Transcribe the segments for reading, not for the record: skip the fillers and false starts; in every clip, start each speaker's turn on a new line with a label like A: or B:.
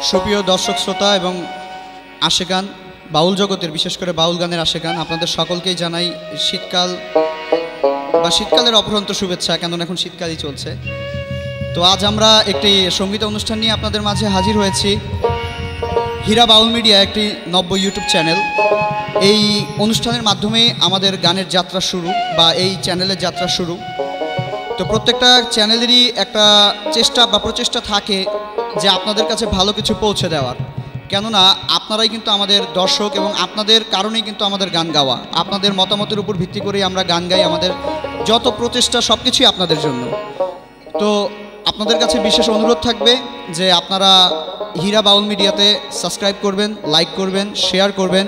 A: সুপ্রিয় দর্শক শ্রোতা এবং আশেকান বাউল জগতের বিশেষ করে বাউল গানের আশেকান আপনাদের সকলকেই জানাই শীতকাল বা শীতকালের অপরন্ত শুভেচ্ছা, কেননা এখন শীতকালই চলছে। তো আজ আমরা একটি সঙ্গীত অনুষ্ঠান নিয়ে আপনাদের মাঝে হাজির হয়েছি। হীরা বাউল মিডিয়া একটি নব্য ইউটিউব চ্যানেল। এই অনুষ্ঠানের মাধ্যমে আমাদের গানের যাত্রা শুরু বা এই চ্যানেলের যাত্রা শুরু। তো প্রত্যেকটা চ্যানেলেরই একটা চেষ্টা বা প্রচেষ্টা থাকে যে আপনাদের কাছে ভালো কিছু পৌঁছে দেওয়ার, কেননা আপনারাই কিন্তু আমাদের দর্শক এবং আপনাদের কারণেই কিন্তু আমাদের গান গাওয়া। আপনাদের মতামতের উপর ভিত্তি করেই আমরা গান গাই। আমাদের যত প্রচেষ্টা সব কিছুই আপনাদের জন্য। তো আপনাদের কাছে বিশেষ অনুরোধ থাকবে যে আপনারা হীরা বাউল মিডিয়াতে সাবস্ক্রাইব করবেন, লাইক করবেন, শেয়ার করবেন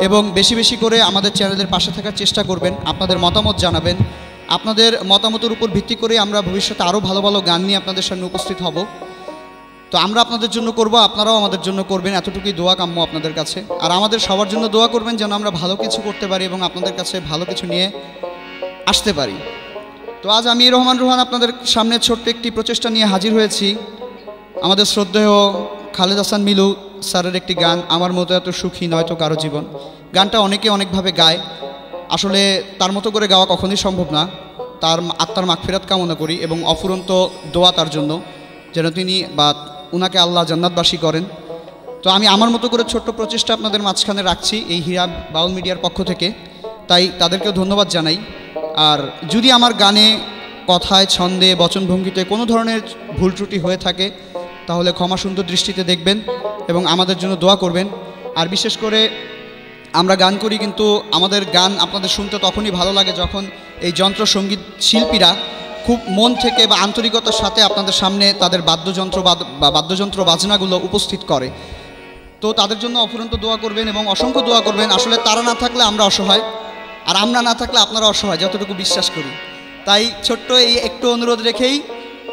A: এবং বেশি বেশি করে আমাদের চ্যানেলের পাশে থাকার চেষ্টা করবেন। আপনাদের মতামত জানাবেন। আপনাদের মতামতের উপর ভিত্তি করে আমরা ভবিষ্যতে আরও ভালো ভালো গান নিয়ে আপনাদের সামনে উপস্থিত হব। তো আমরা আপনাদের জন্য করব, আপনারাও আমাদের জন্য করবেন, এতটুকুই দোয়া কাম্য আপনাদের কাছে। আর আমাদের সবার জন্য দোয়া করবেন যেন আমরা ভালো কিছু করতে পারি এবং আপনাদের কাছে ভালো কিছু নিয়ে আসতে পারি। তো আজ আমি রহমান রোহান আপনাদের সামনে ছোট্ট একটি প্রচেষ্টা নিয়ে হাজির হয়েছি। আমাদের শ্রদ্ধেয় খালেদ হাসান মিলু স্যারের একটি গান, আমার মতো এত সুখী নয়তো কারো জীবন। গানটা অনেকে অনেকভাবে গায়, আসলে তার মতো করে গাওয়া কখনোই সম্ভব না। তার আত্মার মাগফিরাত কামনা করি এবং অফুরন্ত দোয়া তার জন্য, যেন তিনি বা উনাকে আল্লাহ জান্নাতবাসী করেন। তো আমি আমার মতো করে ছোট্ট প্রচেষ্টা আপনাদের মাঝখানে রাখছি এই হীরা বাউল মিডিয়ার পক্ষ থেকে, তাই তাদেরকেও ধন্যবাদ জানাই। আর যদি আমার গানে কথায়, ছন্দে, বচনভঙ্গিতে কোনো ধরনের ভুল ত্রুটি হয়ে থাকে তাহলে ক্ষমা সুন্দর দৃষ্টিতে দেখবেন এবং আমাদের জন্য দোয়া করবেন। আর বিশেষ করে আমরা গান করি, কিন্তু আমাদের গান আপনাদের শুনতে তখনই ভালো লাগে যখন এই যন্ত্র সঙ্গীত শিল্পীরা খুব মন থেকে বা আন্তরিকতার সাথে আপনাদের সামনে তাদের বাদ্যযন্ত্র বাজনাগুলো উপস্থিত করে। তো তাদের জন্য অফুরন্ত দোয়া করবেন এবং অসংখ্য দোয়া করবেন। আসলে তারা না থাকলে আমরা অসহায়, আর আমরা না থাকলে আপনারা অসহায়, যতটুকু বিশ্বাস করি। তাই ছোট্ট এই একটু অনুরোধ রেখেই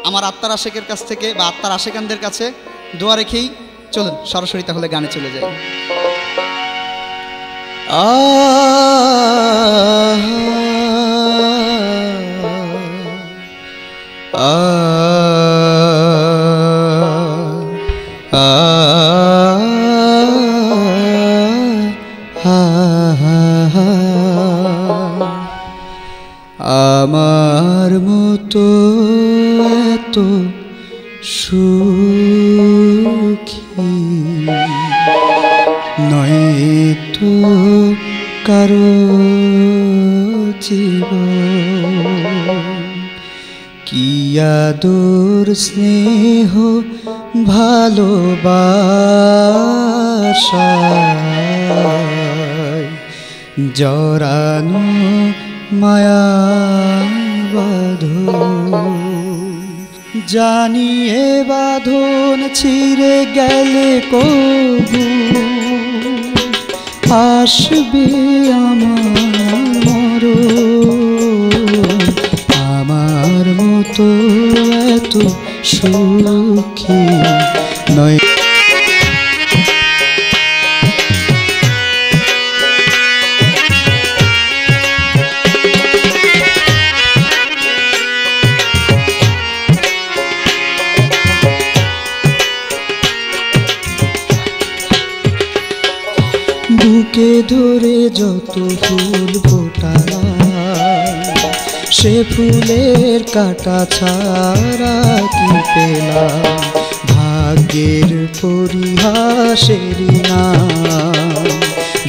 A: আমার আত্মার আশেকের কাছ থেকে বা আত্মার আশেকানদের কাছে দোয়া রেখেই চলুন সরাসরি তাহলে গানে চলে যাই।
B: আমার মতো এত সুখী নয়তো কারো জীবন, কি আদর স্নেহ ভালোবাসা জড়ানো মায়া বাঁধন, জানিয়ে বাঁধন ছিঁড়ে গেলে কবু আসবে আমার মরণ। আমার মতো এত সুখী নয়। বুকে ধরে যত ফুল ফোটালাম, সে ফুলের কাটা ছাড়া কি পেলাম? ভাগ্যের পরিহাসেরই নাম,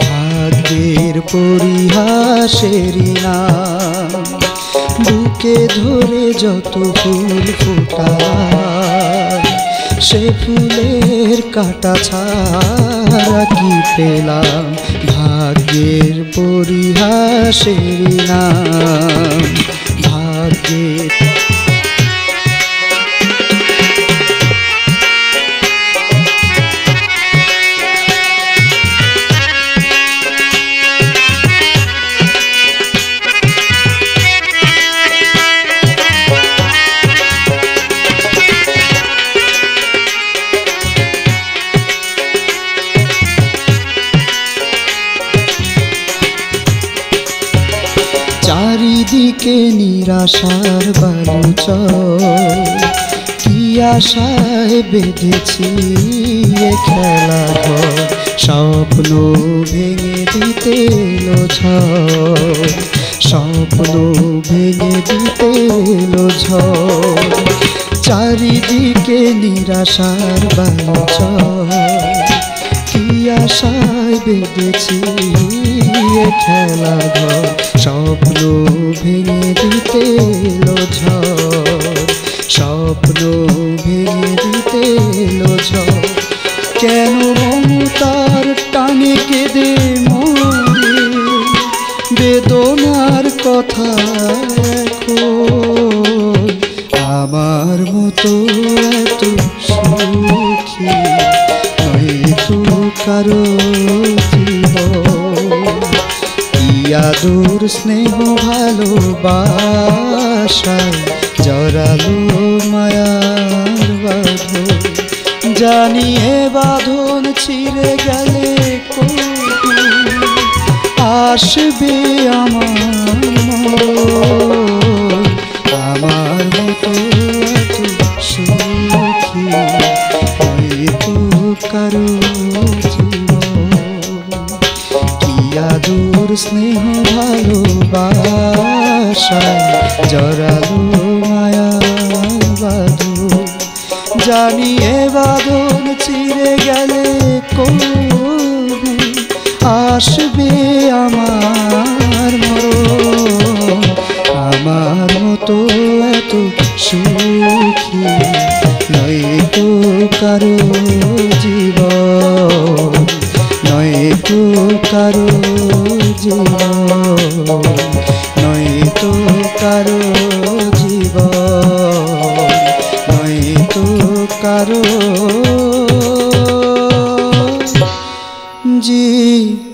B: ভাগ্যের পরিহাসেরই নাম। বুকে ধরে যত ফুল ফোটালাম, সে ফুলের কাটা ছাড়া কি পেলাম? ভাগ্যের পরিহাসেরই নাম, ভাগ্যের। চারিদিকে নিরাশার বালুচর, কি আশায় বেঁধেছি এ খেলা ঘর, স্বপ্ন ভেঙে দিতে এলো ঝড়, স্বপ্ন ভেঙে দিতে এলো ঝড়। চারিদিকে নিরাশার বালুচর, কি আশায় বেঁধেছি এ খেলা ঘর, স্বপ্ন ভেঙে দিতে এলো ঝড়, স্বপ্ন ভেঙে দিতে এলো ঝড়। কেন মমতার টানে কেঁদে মরে, বেদনার কথা এখন আমার মতো এত সুখী হয়তো কারো জীবন। আদর স্নেহ ভালোবাসায় জড়ালো মায়ার বাঁধন, জানিয়ে বাঁধন ছিঁড়ে গেলে আসবে আমার মরণ। আমার মতো এত সুখী হয়তো কারো জীবন। কি আদর স্নেহ ভালোবাসায় জড়ালো মায়ার বাঁধন, জানিয়ে বাঁধন ছিঁড়ে গেলে আসবে আমার মরণ। আমার মতো এত সুখী নয়তো কারো জীবন, নয়তো কারো জীবন, নয়তো কারো জীবন, নয়তো কারো জীবন।